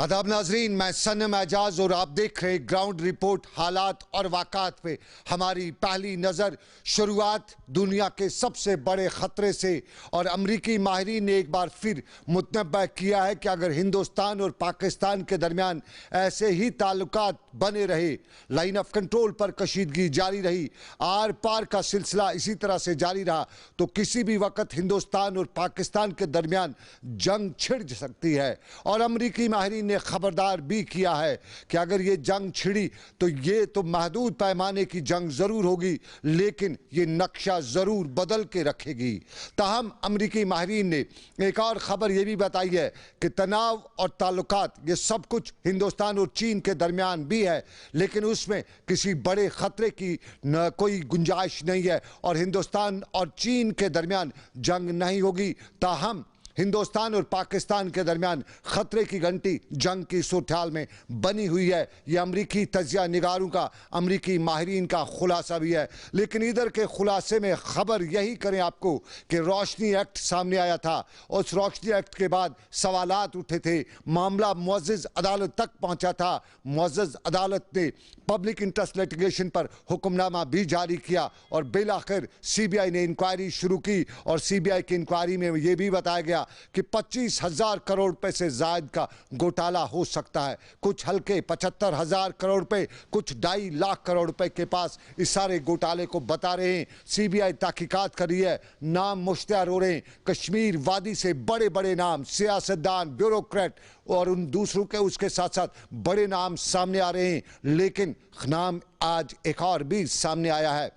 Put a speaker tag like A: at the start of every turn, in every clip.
A: आदाब नाजरीन, मैं सनम एजाज और आप देख रहे ग्राउंड रिपोर्ट। हालात और वाक़ात पे हमारी पहली नज़र। शुरुआत दुनिया के सबसे बड़े ख़तरे से, और अमरीकी माहिरीन ने एक बार फिर मुतनब्बह किया है कि अगर हिंदुस्तान और पाकिस्तान के दरमियान ऐसे ही ताल्लुकात बने रहे, लाइन ऑफ कंट्रोल पर कशीदगी जारी रही, आर पार का सिलसिला इसी तरह से जारी रहा, तो किसी भी वक्त हिंदुस्तान और पाकिस्तान के दरमियान जंग छिड़ सकती है। और अमरीकी माहिरीन ने खबरदार भी किया है कि अगर ये जंग छिड़ी तो ये तो महदूद पैमाने की जंग जरूर होगी, लेकिन ये नक्शा जरूर बदल के रखेगी। ताहम अमरीकी माहिरीन ने एक और खबर ये भी बताई है कि तनाव और ताल्लुकात ये सब कुछ हिंदुस्तान और चीन के दरमियान भी है, लेकिन उसमें किसी बड़े खतरे की कोई गुंजाइश नहीं है और हिंदुस्तान और चीन के दरमियान जंग नहीं होगी। ताहम हिंदुस्तान और पाकिस्तान के दरमियान खतरे की घंटी जंग की सूरत में बनी हुई है। यह अमरीकी तजिया निगारों का, अमरीकी माहिरीन का खुलासा भी है। लेकिन इधर के खुलासे में खबर यही करें आपको कि रोशनी एक्ट सामने आया था। उस रोशनी एक्ट के बाद सवालात उठे थे, मामला मुअज़्ज़ज़ अदालत तक पहुंचा था। मुअज़्ज़ज़ अदालत ने पब्लिक इंटरेस्ट लिटिगेशन पर हुक्मनामा भी जारी किया और बिल आखिर CBI ने इंक्वायरी शुरू की। और CBI की इंक्वायरी में यह भी बताया गया कि 25,000 करोड़ रुपए से ज्यादा का घोटाला हो सकता है। कुछ हल्के 75,000 करोड़ रुपए, कुछ 2.5 लाख करोड़ रुपए के पास इस सारे घोटाले को बता रहे हैं। CBI तहकीकात कर रही है, नाम मुश्तहर हो रहे हैं। कश्मीर वादी से बड़े बड़े नाम, सियासतदान, ब्यूरोक्रेट और उन दूसरों के उसके साथ साथ बड़े नाम सामने आ रहे हैं। लेकिन नाम आज एक और भी सामने आया है,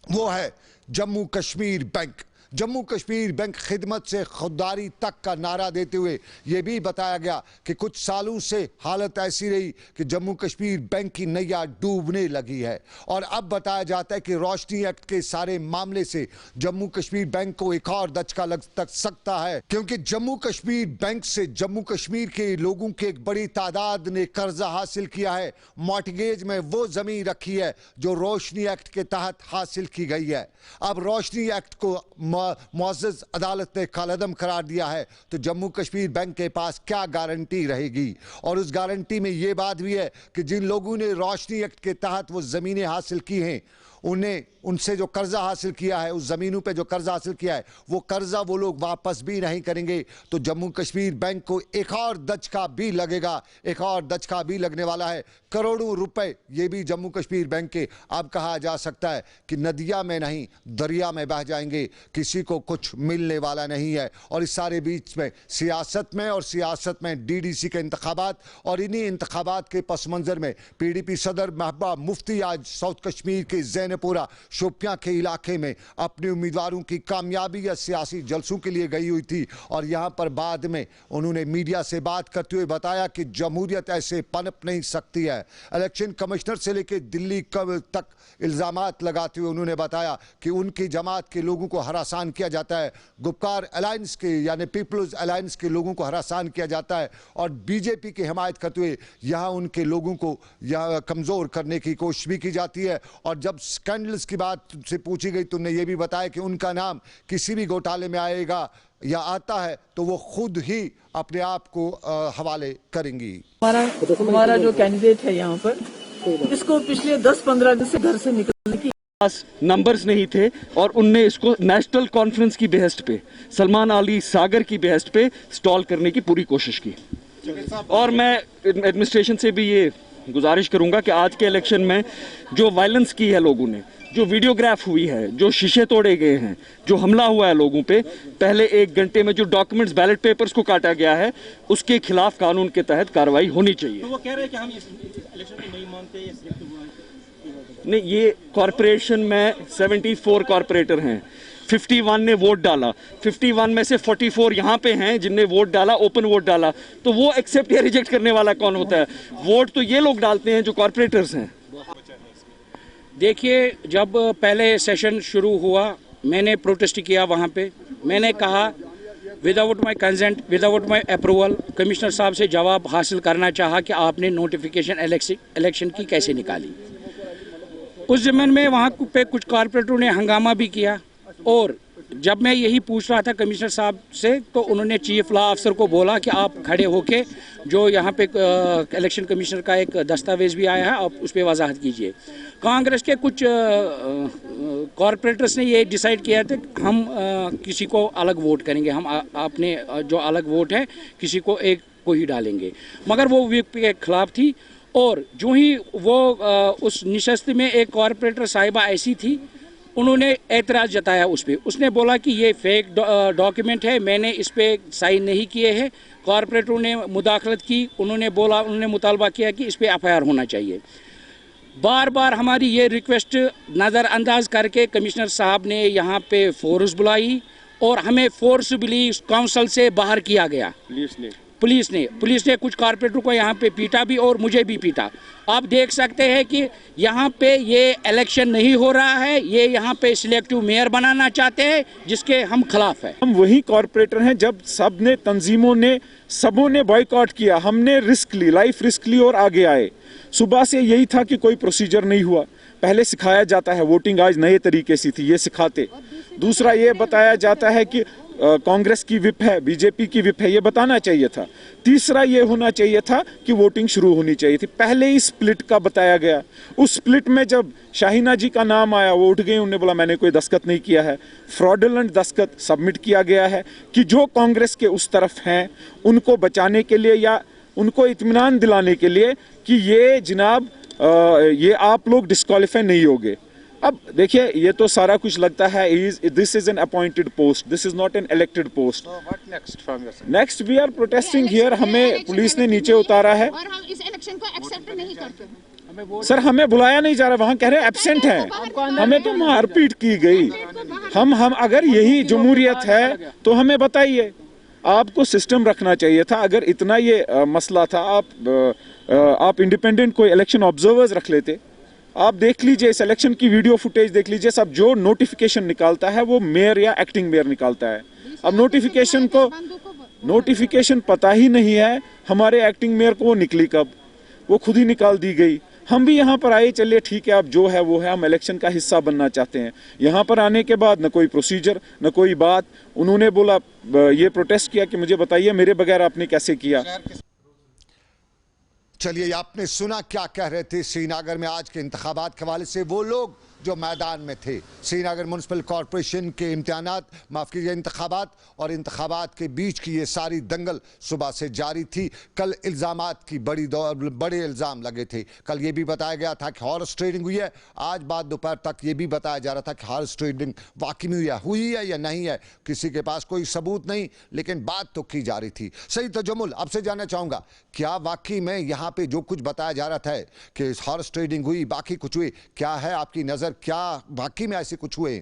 A: वो है जम्मू कश्मीर बैंक। जम्मू कश्मीर बैंक खिदमत से खुददारी तक का नारा देते हुए यह भी बताया गया कि कुछ सालों से हालत ऐसी रही कि जम्मू कश्मीर बैंक की नैया डूबने लगी है। और अब बताया जाता है कि रोशनी एक्ट के सारे मामले से जम्मू कश्मीर बैंक को एक और दचका लग सकता है, क्योंकि जम्मू कश्मीर बैंक से जम्मू कश्मीर के लोगों की एक बड़ी तादाद ने कर्जा हासिल किया है। मॉर्टगेज में वो जमीन रखी है जो रोशनी एक्ट के तहत हासिल की गई है। अब रोशनी एक्ट को मुअज़्ज़ज़ अदालत ने कालअदम करार दिया है, तो जम्मू कश्मीर बैंक के पास क्या गारंटी रहेगी? और उस गारंटी में यह बात भी है कि जिन लोगों ने रोशनी एक्ट के तहत वो ज़मीनें हासिल की हैं, उनसे जो कर्जा हासिल किया है, उस ज़मीनों पे जो कर्जा हासिल किया है, वो कर्जा वो लोग वापस भी नहीं करेंगे। तो जम्मू कश्मीर बैंक को एक और दचका भी लगेगा, एक और दचका भी लगने वाला है। करोड़ों रुपए ये भी जम्मू कश्मीर बैंक के अब कहा जा सकता है कि नदिया में नहीं दरिया में बह जाएंगे, किसी को कुछ मिलने वाला नहीं है। और इस सारे बीच में सियासत में DDC के इंतखाबात, और इन्हीं इंतखाबात के पस मंज़र में PDP सदर महबूबा मुफ्ती आज साउथ कश्मीर के ज़ैनपुरा शोपियां के इलाके में अपने उम्मीदवारों की कामयाबी या सियासी जलसों के लिए गई हुई थी। और यहाँ पर बाद में उन्होंने मीडिया से बात करते हुए बताया कि जमहूरियत ऐसे पनप नहीं सकती है। इलेक्शन कमिश्नर से लेकर दिल्ली तक इल्ज़ामात लगाते हुए उन्होंने बताया कि उनकी जमात के लोगों को हरासान किया जाता है, गुपकार अलायंस के यानी पीपल्स अलायंस के लोगों को हरासान किया जाता है, और BJP की हिमायत करते हुए यहाँ उनके लोगों को यहाँ कमज़ोर करने की कोशिश भी की जाती है। और जब स्कैंडल्स की बात से पूछी गई तो उन्होंने ये भी बताया कि उनका नाम किसी भी घोटाले में आएगा या आता है तो वो खुद ही अपने आप को हवाले करेंगी।
B: हमारा जो कैंडिडेट है यहाँ पर, इसको पिछले 10-15 दिन से घर से निकलने की
C: पास नंबर्स नहीं थे, और उनने इसको नेशनल कॉन्फ्रेंस की बेहस्त पे, सलमान अली सागर की बेहस्त पे स्टॉल करने की पूरी कोशिश की। और मैं एडमिनिस्ट्रेशन से भी ये गुजारिश करूंगा कि आज के इलेक्शन में जो वायलेंस की है लोगों ने, जो वीडियोग्राफ हुई है, जो शीशे तोड़े गए हैं, जो हमला हुआ है लोगों पे, पहले 1 घंटे में जो डॉक्यूमेंट्स बैलेट पेपर्स को काटा गया है, उसके खिलाफ कानून के तहत कार्रवाई होनी चाहिए।
D: तो वो कह रहे हैं कि हम इस इलेक्शन को नहीं मानते,
C: नहीं, ये कॉरपोरेशन में 74 कॉरपोरेटर हैं, 51 ने वोट डाला, 51 में से 44 यहाँ पे हैं जिनने वोट डाला, ओपन वोट डाला, तो वो एक्सेप्ट या रिजेक्ट करने वाला कौन होता है? वोट तो ये लोग डालते हैं जो कॉरपोरेटर्स हैं।
D: देखिए, जब पहले सेशन शुरू हुआ मैंने प्रोटेस्ट किया वहाँ पे। मैंने कहा without my consent, without my approval, commissioner साहब से जवाब हासिल करना चाहा कि आपने नोटिफिकेशन इलेक्शन की कैसे निकाली। उस ज़मीन में वहाँ पे कुछ कॉरपोरेटरों ने हंगामा भी किया और जब मैं यही पूछ रहा था कमिश्नर साहब से, तो उन्होंने चीफ लॉ अफसर को बोला कि आप खड़े होके जो यहाँ पे इलेक्शन कमिश्नर का एक दस्तावेज़ भी आया है, आप उस पर वजाहत कीजिए। कांग्रेस के कुछ कॉरपोरेटर्स ने ये डिसाइड किया था कि हम किसी को अलग वोट करेंगे, हम अपने जो अलग वोट है किसी को एक को ही डालेंगे, मगर वो व्हिप के खिलाफ थी। और जो ही वो उस निशस्त में एक कॉरपोरेटर साहिबा ऐसी थी, उन्होंने एतराज़ जताया उस पर। उसने बोला कि ये फेक डॉक्यूमेंट है, मैंने इस पर साइन नहीं किए हैं। कॉरपोरेटरों ने मुदाखलत की, उन्होंने मुतालबा किया कि इस पर FIR होना चाहिए। बार बार हमारी ये रिक्वेस्ट नज़रअंदाज करके कमिश्नर साहब ने यहाँ पे फोर्स बुलाई और हमें फोर्सबली काउंसिल से बाहर किया गया। पुलिस ने कुछ कॉरपोरेटर को यहाँ पे पीटा भी और मुझे भी पीटा। आप देख सकते हैं कि यहाँ पे ये इलेक्शन नहीं हो रहा है, ये यहाँ पे सिलेक्टिव मेयर बनाना चाहते हैं जिसके हम खिलाफ है।
E: हम वही कॉरपोरेटर हैं जब सब ने तंजीमों ने सबों ने बॉयकॉट किया, हमने रिस्क ली, लाइफ रिस्क ली और आगे आए। सुबह से यही था कि कोई प्रोसीजर नहीं हुआ। पहले सिखाया जाता है, वोटिंग आज नए तरीके से थी, ये सिखाते। दूसरा ये बताया जाता है कि कांग्रेस की विप है, बीजेपी की विप है, ये बताना चाहिए था। तीसरा ये होना चाहिए था कि वोटिंग शुरू होनी चाहिए थी। पहले ही स्प्लिट का बताया गया। उस स्प्लिट में जब शाहीना जी का नाम आया, वो उठ गए, उन्होंने बोला मैंने कोई दस्तखत नहीं किया है। फ्रॉडुलेंट दस्तखत सबमिट किया गया है कि जो कांग्रेस के उस तरफ हैं उनको बचाने के लिए या उनको इत्मीनान दिलाने के लिए कि ये जनाब ये आप लोग डिस्क्वालीफाई नहीं होगे। अब देखिए, ये तो सारा कुछ लगता है this is an appointed post, this is not an elected post. Next we are protesting here. हमें पुलिस ने नीचे उतारा है
F: और हम इस इलेक्शन को एक्सेप्ट नहीं करते।
E: सर, हमें बुलाया नहीं जा रहा, वहाँ कह रहे एब्सेंट है। हमें तो मारपीट की गई। हम अगर यही जमहूरियत है तो हमें बताइए। आपको सिस्टम रखना चाहिए था। अगर इतना ये मसला था, आप इंडिपेंडेंट कोई इलेक्शन ऑब्जर्वर्स रख लेते। आप देख लीजिए, इस इलेक्शन की वीडियो फुटेज देख लीजिए। सब जो नोटिफिकेशन निकालता है वो मेयर या एक्टिंग मेयर निकालता है। अब नोटिफिकेशन पता ही नहीं है हमारे एक्टिंग मेयर को, वो निकली कब, वो खुद ही निकाल दी गई। हम भी यहाँ पर आए, चलिए ठीक है, अब जो है वो है, हम इलेक्शन का हिस्सा बनना चाहते हैं। यहाँ पर आने के बाद न कोई प्रोसीजर न कोई बात। उन्होंने बोला, ये प्रोटेस्ट किया कि मुझे बताइए मेरे बगैर आपने कैसे किया।
A: चलिए, आपने सुना क्या कह रहे थे श्रीनगर में आज के इंतखाबात के हवाले से वो लोग जो मैदान में थे। श्रीनगर म्युनिसिपल कॉरपोरेशन के इम्तिहानात, माफ़ कीजिए, इंतखाबात और इंतखाबात के बीच की ये सारी दंगल सुबह से जारी थी। कल इल्ज़ामात की बड़े इल्ज़ाम लगे थे। कल ये भी बताया गया था कि हॉर्स ट्रेडिंग हुई है। आज बाद दोपहर तक ये भी बताया जा रहा था कि हॉर्स ट्रेडिंग वाकई में हुई है या नहीं है, किसी के पास कोई सबूत नहीं, लेकिन बात तो की जा रही थी। सही तजम्मुल, आपसे जानना चाहूँगा, क्या वाकई में यहाँ पे जो कुछ बताया जा रहा था कि हॉर्स ट्रेडिंग हुई, बाकी कुछ हुई, क्या है आपकी नज़र, क्या वाकई में ऐसे कुछ हुए?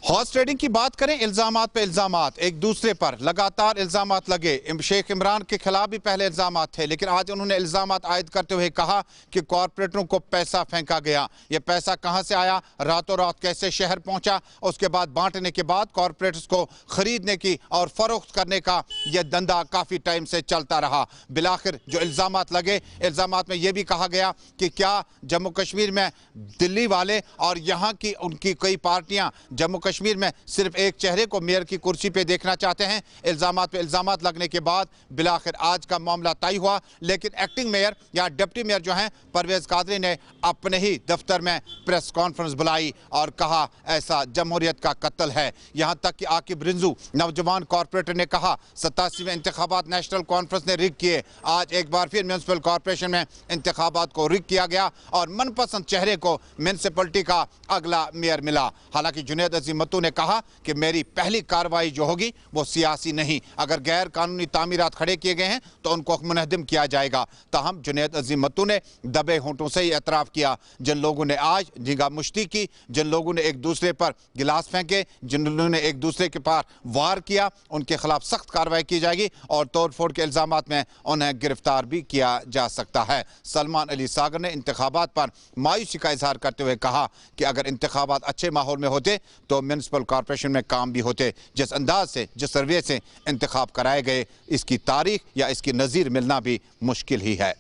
G: हॉर्स ट्रेडिंग की बात करें, इल्जामात पे इल्जामात, एक दूसरे पर लगातार इल्जामात लगे। शेख इमरान के खिलाफ भी पहले इल्जामात थे, लेकिन आज उन्होंने इल्जामात आयद करते हुए कहा कि कॉरपोरेटरों को पैसा फेंका गया। ये पैसा कहां से आया, रातों रात कैसे शहर पहुंचा, उसके बाद बांटने के बाद कॉरपोरेटर्स को खरीदने की और फरोख्त करने का यह धंधा काफ़ी टाइम से चलता रहा। बिलाखिर जो इल्जामात लगे, इल्जामात में यह भी कहा गया कि क्या जम्मू कश्मीर में दिल्ली वाले और यहाँ की उनकी कई पार्टियाँ जम्मू कश्मीर में सिर्फ एक चेहरे को मेयर की कुर्सी पे देखना चाहते हैं। इल्जामात पे इल्जामात लगने के बाद बिलाखिर आज का मामला तय हुआ, लेकिन एक्टिंग मेयर या डिप्टी मेयर जो हैं परवेज कादरी ने अपने ही दफ्तर में प्रेस कॉन्फ्रेंस बुलाई और कहा ऐसा जमहूरियत का कत्ल है। यहाँ तक कि आकिब रिंजू नौजवान कॉरपोरेटर ने कहा 87वें इंतखाबात नेशनल कॉन्फ्रेंस ने रिग किए। आज एक बार फिर म्यूनसिपल कॉरपोरेशन में इंतखाबात को रिग किया गया और मनपसंद चेहरे को म्यूनसिपलिटी का अगला मेयर मिला। हालांकि जुनैद अजीम मत्तू ने कहा कि मेरी पहली कार्रवाई जो होगी वो सियासी नहीं, अगर गैर कानूनी तामीरात खड़े किए गए हैं तो उनको मुनहदिम किया जाएगा। ताहम जुनैद अजीम मत्तू ने दबे होंठों से ही एतराफ़ किया, जिन लोगों ने आज निगाह मुश्ती की, जिन लोगों ने एक दूसरे पर गिलास फेंके, जिन लोगों ने एक दूसरे के पार वार किया, उनके खिलाफ सख्त कार्रवाई की जाएगी और तोड़फोड़ के इल्जामात में उन्हें गिरफ्तार भी किया जा सकता है। सलमान अली सागर ने इंतखाबात पर मायूसी का इजहार करते हुए कहा कि अगर इंतखाबात अच्छे माहौल में होते तो म्यूनसिपल कॉरपोरेशन में काम भी होते। जिस अंदाज से, जिस सर्वे से इंतखाब कराए गए, इसकी तारीख या इसकी नज़ीर मिलना भी मुश्किल ही है।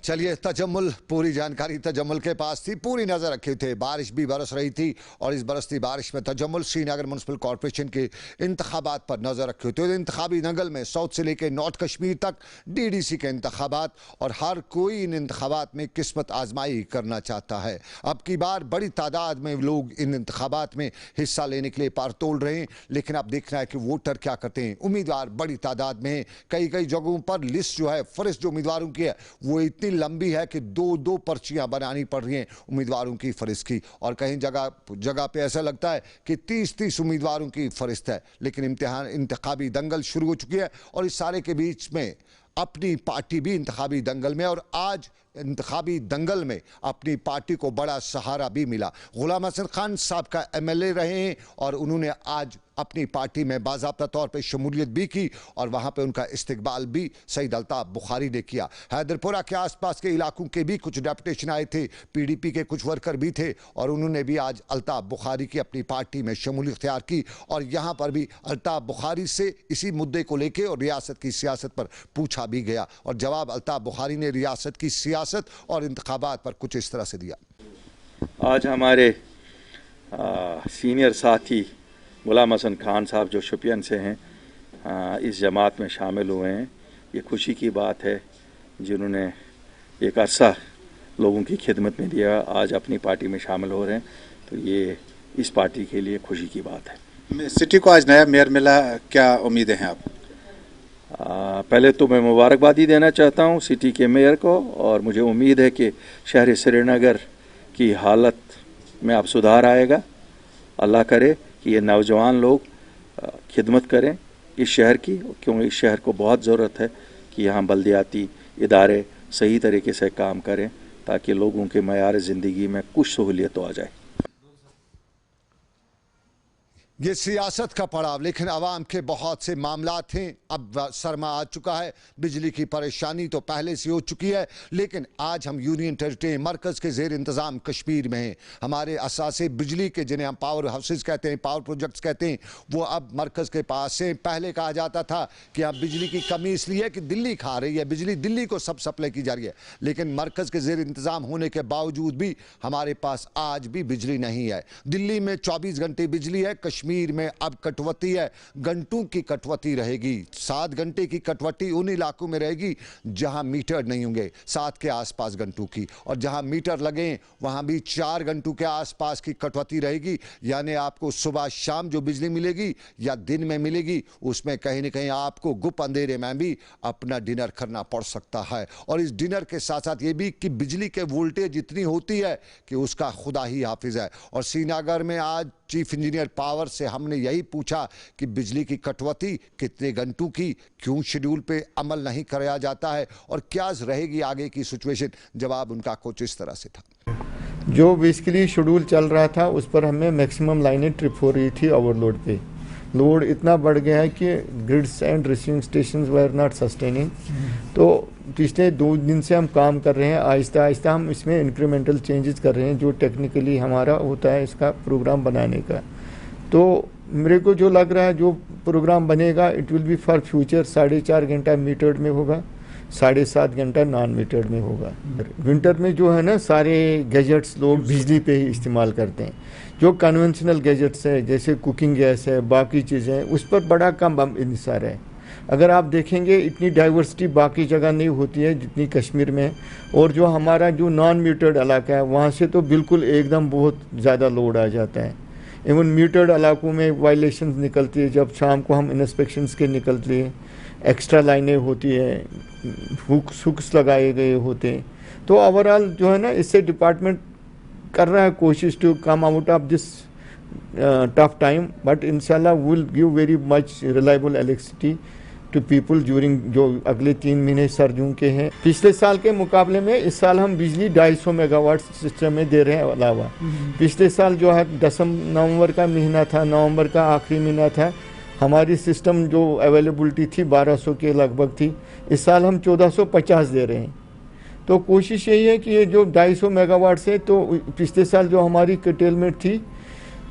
A: चलिए, तजम्मुल, पूरी जानकारी तजम्मुल के पास थी, पूरी नजर रखे थे। बारिश भी बरस रही थी और इस बरसती बारिश में तजम्मुल श्रीनगर म्युनिसिपल कॉर्पोरेशन के इंतखाबात पर नजर रखे थे। इंतखाबी दंगल में साउथ से लेकर नॉर्थ कश्मीर तक डीडीसी के इंतखाबात, और हर कोई इन इंतखाबात में किस्मत आजमाई करना चाहता है। अब की बार बड़ी तादाद में लोग इन इंतखाबात में हिस्सा लेने के लिए पार तोड़ रहे हैं, लेकिन अब देखना है कि वोटर क्या करते हैं। उम्मीदवार बड़ी तादाद में, कई कई जगहों पर लिस्ट जो है, फहरिस्त जो उम्मीदवारों की है वो इतनी लंबी है कि दो पर्चियां बनानी पड़ रही हैं उम्मीदवारों की फहरिस्त की, और कहीं जगह पे ऐसा लगता है कि 30 उम्मीदवारों की फहरिस्त है। लेकिन इंतखाबी दंगल शुरू हो चुकी है और इस सारे के बीच में अपनी पार्टी भी इंतखाबी दंगल में, और आज इंतखाबी दंगल में अपनी पार्टी को बड़ा सहारा भी मिला। गुलाम हसन खान साहब का MLA रहे हैं और उन्होंने आज अपनी पार्टी में बाज़ाब्ता तौर पे शमूलियत भी की और वहाँ पे उनका इस्तकबाल भी सईद अल्ताफ़ बुखारी ने किया। हैदरपुरा के आसपास के इलाकों के भी कुछ डेपुटेशन आए थे, PDP के कुछ वर्कर भी थे और उन्होंने भी आज अल्ताफ़ बुखारी की अपनी पार्टी में शमूलियत इख्तियार की। और यहाँ पर भी अल्ताफ़ बुखारी से इसी मुद्दे को लेकर और रियासत की सियासत पर पूछा भी गया, और जवाब अल्ताफ़ बुखारी ने रियासत की सियासत और इंतखाबात पर कुछ इस तरह से दिया।
H: आज हमारे सीनियर साथी गुलाम हसन खान साहब जो शोपियान से हैं, इस जमात में शामिल हुए हैं। ये खुशी की बात है, जिन्होंने एक अरसा लोगों की खिदमत में दिया, आज अपनी पार्टी में शामिल हो रहे हैं, तो ये इस पार्टी के लिए खुशी की बात है।
G: सिटी को आज नया मेयर मिला, क्या उम्मीदें हैं आप?
H: पहले तो मैं मुबारकबादी देना चाहता हूँ सिटी के मेयर को, और मुझे उम्मीद है कि शहर श्रीनगर की हालत में अब सुधार आएगा। अल्लाह करे कि ये नौजवान लोग खिदमत करें इस शहर की, क्योंकि इस शहर को बहुत ज़रूरत है कि यहाँ बल्दियाती इदारे सही तरीके से काम करें ताकि लोगों के मयार ज़िंदगी में कुछ सहूलियत आ जाए।
A: ये सियासत का पड़ाव, लेकिन आवाम के बहुत से मामलात हैं। अब सरमा आ चुका है, बिजली की परेशानी तो पहले से हो चुकी है, लेकिन आज हम यूनियन टेरिटरी मरकज़ के ज़ेर इंतज़ाम कश्मीर में हैं। हमारे असासे बिजली के, जिन्हें हम पावर हाउसेज कहते हैं, पावर प्रोजेक्ट्स कहते हैं, वो अब मरकज़ के पास से। पहले कहा जाता था कि अब बिजली की कमी इसलिए है कि दिल्ली खा रही है, बिजली दिल्ली को सब सप्लाई की जा रही है, लेकिन मरकज़ के ज़ेर इंतज़ाम होने के बावजूद भी हमारे पास आज भी बिजली नहीं है। दिल्ली में 24 घंटे बिजली है, कश्मीर में अब कटौती है, घंटों की कटौती रहेगी। 7 घंटे की कटौती उन इलाकों में रहेगी जहां मीटर नहीं होंगे, 7 के आसपास घंटों की, और जहां मीटर लगे वहां भी 4 घंटों के आसपास की कटौती रहेगी। यानी आपको सुबह शाम जो बिजली मिलेगी या दिन में मिलेगी, उसमें कहीं ना कहीं आपको गुप अंधेरे में भी अपना डिनर करना पड़ सकता है। और इस डिनर के साथ साथ ये भी कि बिजली के वोल्टेज इतनी होती है कि उसका खुदा ही हाफिज है। और श्रीनगर में आज चीफ इंजीनियर पावर से हमने यही पूछा कि बिजली की कटौती कितने घंटों की, क्यों शेड्यूल पे अमल नहीं कराया जाता है और क्या रहेगी आगे की सिचुएशन। जवाब उनका कुछ इस तरह से था,
I: जो बेसिकली शेड्यूल चल रहा था उस पर हमें मैक्सिमम लाइनें ट्रिप हो रही थी ओवरलोड पे। लोड इतना बढ़ गया है कि grids and receiving stations were not sustaining. तो पिछले 2 दिन से हम काम कर रहे हैं, आहिस्ता आहिस्ता हम इसमें इंक्रीमेंटल चेंजेस कर रहे हैं जो टेक्निकली हमारा होता है इसका प्रोग्राम बनाने का। तो मेरे को जो लग रहा है जो प्रोग्राम बनेगा it will be for future. 4.5 घंटा मीटर्ड में होगा, 7.5 घंटा नॉन मीटर्ड में होगा। विंटर में जो है ना, सारे गैजेट्स लोग बिजली पे ही इस्तेमाल करते हैं। जो कन्वेंशनल गैजेट्स है जैसे कुकिंग गैस है, बाकी चीज़ें, उस पर बड़ा कम इंसार है। अगर आप देखेंगे इतनी डाइवर्सिटी बाकी जगह नहीं होती है जितनी कश्मीर में। और जो हमारा जो नॉन मीटर्ड इलाका है वहाँ से तो बिल्कुल एकदम बहुत ज़्यादा लोड आ जाता है। इवन मीटर्ड इलाकों में वायलेशंस निकलती है, जब शाम को हम इंस्पेक्शंस के निकलते हैं, एक्स्ट्रा लाइनें होती है, हुक्स लगाए गए होते हैं। तो ओवरऑल जो है ना, इससे डिपार्टमेंट कर रहा है कोशिश to come out of this tough time, but इंशाल्लाह will give very much reliable electricity to people during जो अगले 3 महीने सर्दियों के हैं। पिछले साल के मुकाबले में इस साल हम बिजली 250 मेगावाट सिस्टम में दे रहे हैं। अलावा पिछले साल जो है नवंबर का महीना था, नवंबर का आखिरी महीना था, हमारी सिस्टम जो अवेलेबिलिटी थी 1200 के लगभग थी। इस साल हम 1450 दे रहे हैं। तो कोशिश यही है कि ये जो 250 मेगावाट से, तो पिछले साल जो हमारी कटेलमेंट थी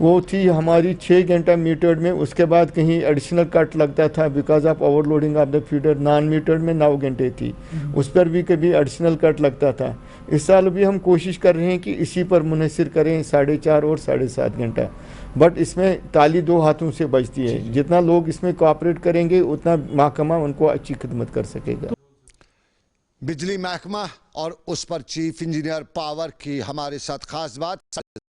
I: वो थी हमारी 6 घंटा मीटर्ड में, उसके बाद कहीं एडिशनल कट लगता था because of overloading of the feeder. Non metered में 9 घंटे थी, उस पर भी कभी एडिशनल कट लगता था। इस साल भी हम कोशिश कर रहे हैं कि इसी पर मुनहसर करें 4.5 और 7.5 घंटा, बट इसमें ताली 2 हाथों से बजती है। जितना लोग इसमें कोऑपरेट करेंगे उतना महकमा उनको अच्छी खिदमत कर सकेगा।
A: बिजली महकमा और उस पर चीफ इंजीनियर पावर की हमारे साथ खास बात।